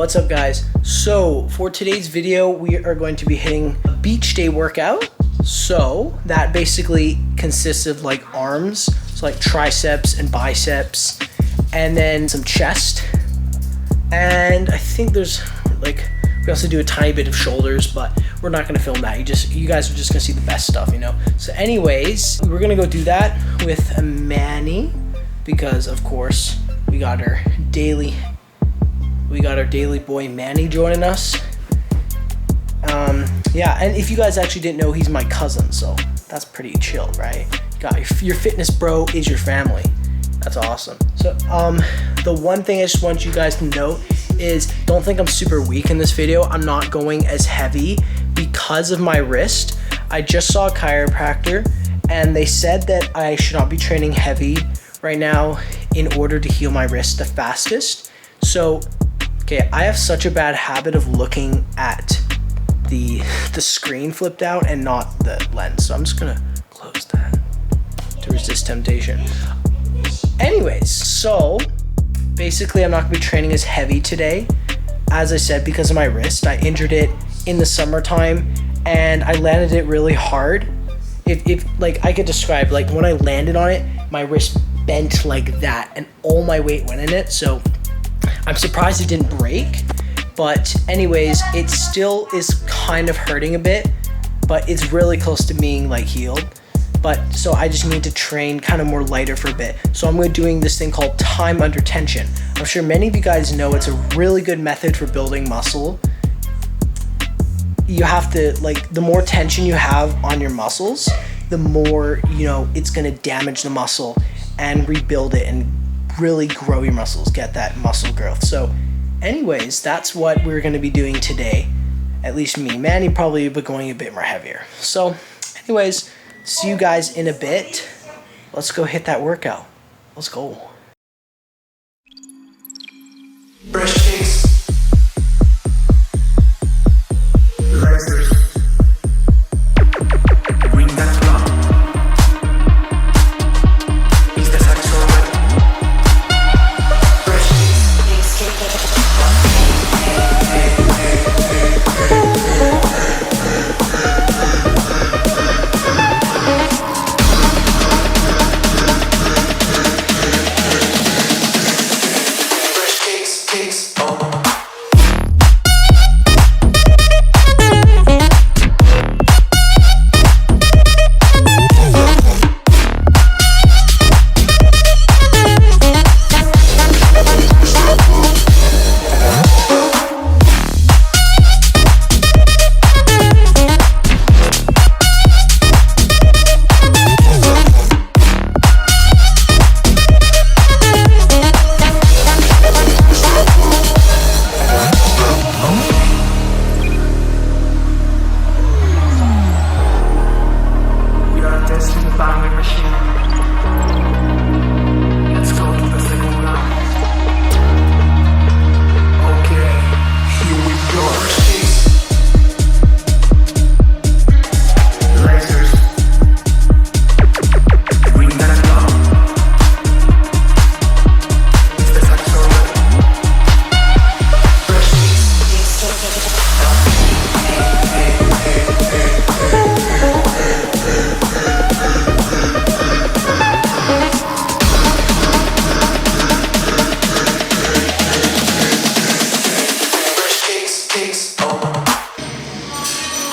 What's up guys? So for today's video, we are going to be hitting a beach day workout. So that basically consists of like arms, so like triceps and biceps, and then some chest. And I think there's like, we also do a tiny bit of shoulders, but we're not gonna film that. You guys are just gonna see the best stuff, you know? So anyways, we're gonna go do that with Manny, because of course we got our daily boy Manny joining us. Yeah, and if you guys actually didn't know, he's my cousin, so that's pretty chill, right? Your fitness bro is your family. That's awesome. So the one thing I just want you guys to note is, don't think I'm super weak in this video. I'm not going as heavy because of my wrist. I just saw a chiropractor and they said that I should not be training heavy right now in order to heal my wrist the fastest. So okay, I have such a bad habit of looking at the screen flipped out and not the lens. So I'm just gonna close that to resist temptation. Anyways, so basically I'm not gonna be training as heavy today. As I said, because of my wrist, I injured it in the summertime and I landed it really hard. If like I could describe, like when I landed on it, my wrist bent like that and all my weight went in it. So I'm surprised it didn't break, but anyways, it still is kind of hurting a bit, but it's really close to being like healed. But so I just need to train kind of more lighter for a bit. So I'm doing this thing called time under tension. I'm sure many of you guys know it's a really good method for building muscle. You have to, like, the more tension you have on your muscles, the more, you know, it's gonna damage the muscle and rebuild it and really grow your muscles, get that muscle growth. So anyways, that's what we're gonna be doing today. At least me. Manny probably be going a bit more heavier. So anyways, see you guys in a bit. Let's go hit that workout. Let's go. Fresh kicks. Lasers. Bring that club. Is the sax already? Fresh kicks. Oh.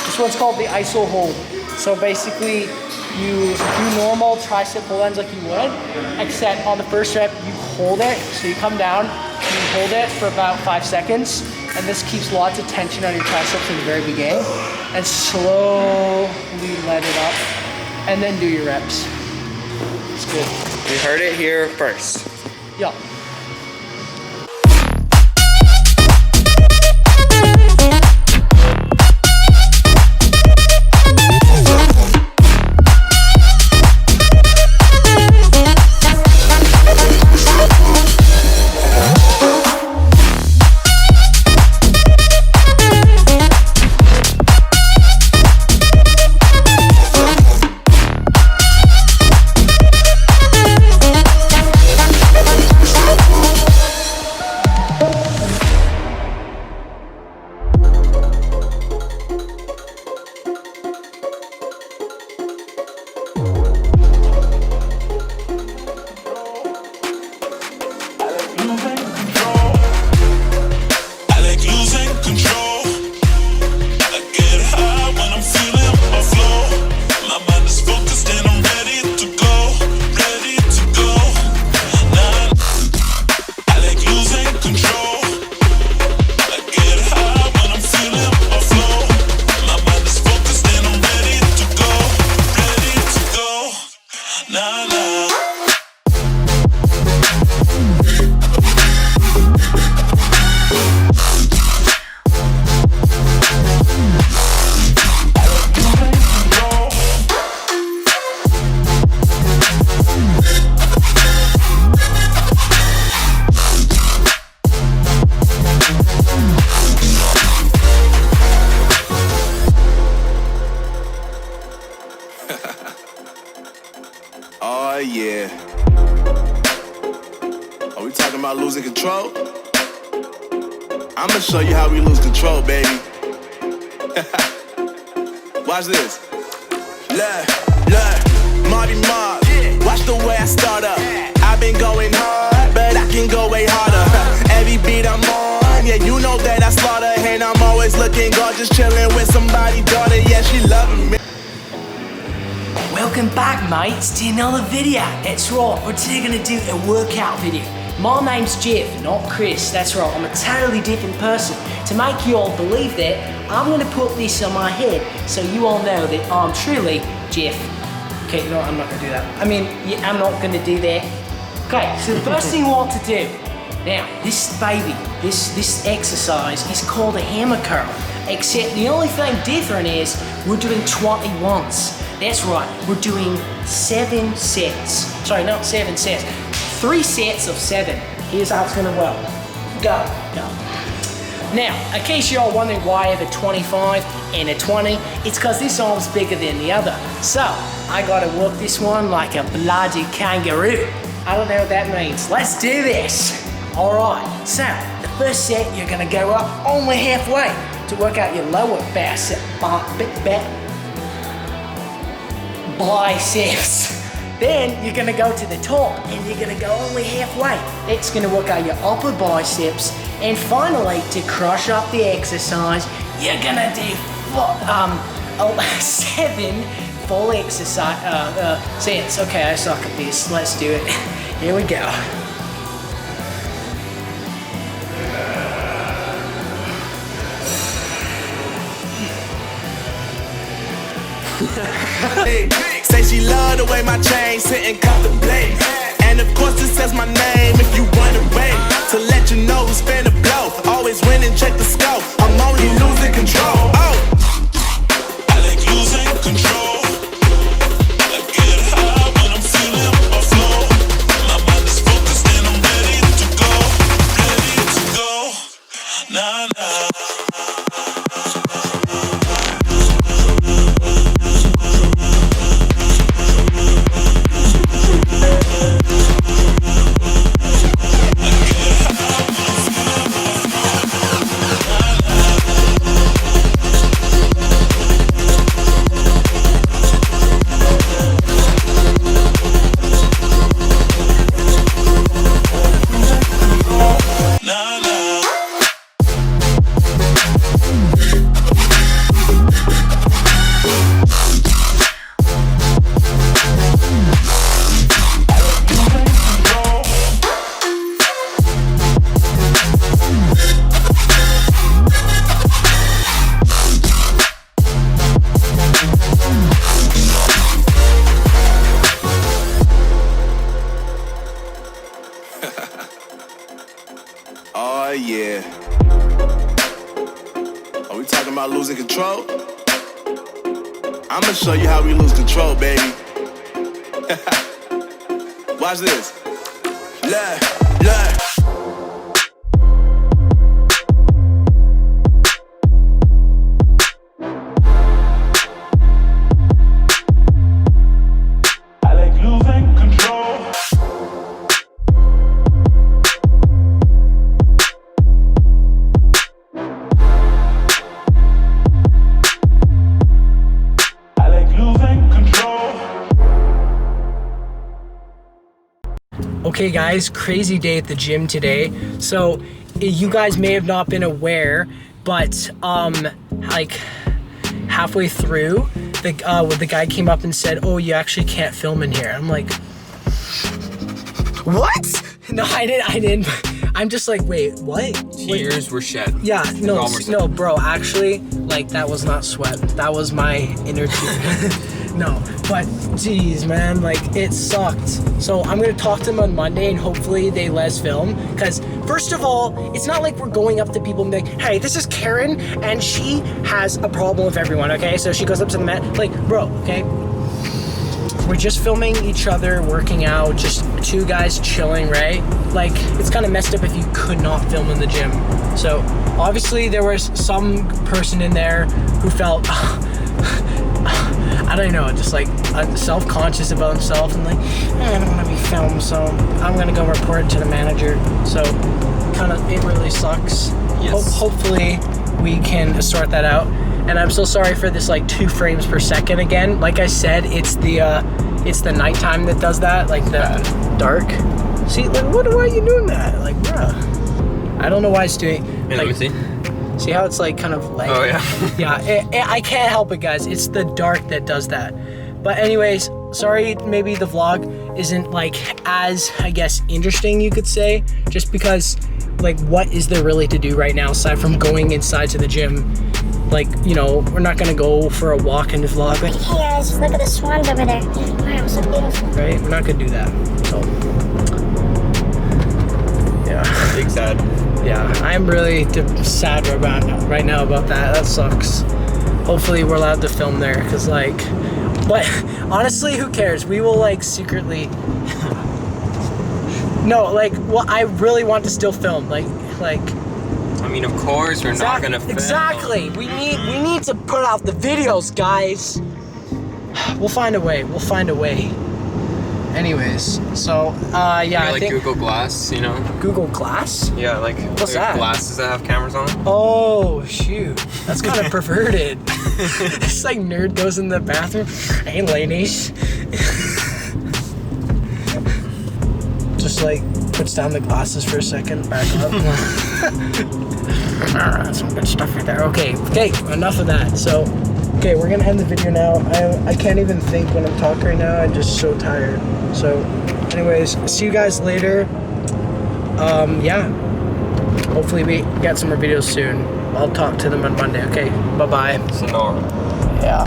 This one's called the ISO hold. So basically you do normal tricep pull ends like you would, except on the first rep you hold it. So you come down, you hold it for about 5 seconds, and this keeps lots of tension on your triceps in the very beginning, and slowly let it up, and then do your reps. It's good. You heard it here first. Yeah. yeah. Are we talking about losing control? I'ma show you how we lose control, baby. Watch this. Look, Marty Mark. Watch the way I start up. I've been going hard, but I can go way harder. Every beat I'm on, yeah, you know that I slaughter. And I'm always looking gorgeous, chilling with somebody's daughter. Yeah, she loving me. Welcome back, mates, to another video. That's right, we're today gonna do a workout video. My name's Jeff, not Chris. That's right, I'm a totally different person. To make you all believe that, I'm gonna put this on my head so you all know that I'm truly Jeff. Okay, no, I'm not gonna do that. I mean, yeah, I'm not gonna do that. Okay, so the first thing we want to do, now, this baby, this exercise is called a hammer curl. Except the only thing different is we're doing 21s. That's right, we're doing 7 sets. Sorry, not 7 sets. 3 sets of 7. Here's how it's gonna work. Go. Now, in case you're all wondering why I have a 25 and a 20, it's because this arm's bigger than the other. So, I gotta work this one like a bloody kangaroo. I don't know what that means. Let's do this. All right, so the first set, you're gonna go up only halfway to work out your lower biceps. Then you're gonna go to the top and you're gonna go only halfway. It's gonna work out your upper biceps. And finally, to crush up the exercise, you're gonna do 7 full exercise sets. Okay, I suck at this. Let's do it. Here we go. Say she love the way my chain sit and contemplate. And of course it says my name if you wanna wait. To let you know who's finna blow. Always win and check the scope. I'm only losing control. Oh, I like losing control. I get high when I'm feeling my flow. My mind is focused and I'm ready to go. Ready to go. Nah, nah. oh yeah. Are we talking about losing control? I'ma show you how we lose control, baby. Watch this. Look. I like losing control. I like losing control. Okay guys, crazy day at the gym today. So you guys may have not been aware, but like halfway through, the guy came up and said, "Oh, you actually can't film in here." I'm like, "What?" No, I didn't. I'm just like, wait, what? Tears were shed. Yeah, no, Almost no, bro. Actually, like that was not sweat. That was my inner tear. No, but geez, man, like it sucked. So I'm gonna talk to them on Monday and hopefully they let us film. Cause first of all, it's not like we're going up to people and being like, "Hey, this is Karen and she has a problem with everyone." Okay, so she goes up to the mat, like, bro, okay. We're just filming each other working out, just 2 guys chilling, right? Like, it's kind of messed up if you could not film in the gym. So, obviously, there was some person in there who felt, I don't know, just like self-conscious about himself and like, I don't want to be filmed, so I'm gonna go report it to the manager. So kind of, it really sucks. Yes. Hopefully we can sort that out. And I'm so sorry for this like 2 frames per second again. Like I said, it's the nighttime that does that, like the dark. See, like, why are you doing that? Like, bruh. I don't know why it's doing. Hey, like, let me see. See how it's like kind of like. Oh yeah. Yeah, I can't help it, guys. It's the dark that does that. But anyways, sorry, maybe the vlog isn't like as, I guess, interesting, you could say, just because like what is there really to do right now aside from going inside to the gym? Like, you know, we're not gonna go for a walk in the vlog. Like, Hey guys, look at the swans over there. Wow, so beautiful. right? We're not gonna do that. So, yeah. Big sad. Yeah, I'm really sad right now about that. That sucks. Hopefully we're allowed to film there, because like, but honestly, who cares? We will like secretly, no, like, well, I really want to still film, like, I mean, of course, we're not gonna film. exactly. We need to put out the videos, guys. We'll find a way. We'll find a way. Anyways, so yeah, You know, I like think Google Glass, you know? Google Glass. Yeah, like What's that? glasses that have cameras on them. Oh shoot, that's kind of perverted. It's like nerd goes in the bathroom. Hey ladies. Just like puts down the glasses for a second, back up. That's some good stuff right there. Okay, enough of that. So, okay, we're gonna end the video now. I can't even think when I'm talking right now. I'm just so tired. So, anyways, see you guys later. Yeah. Hopefully we get some more videos soon. I'll talk to them on Monday. Okay, bye bye. Sonora. Yeah.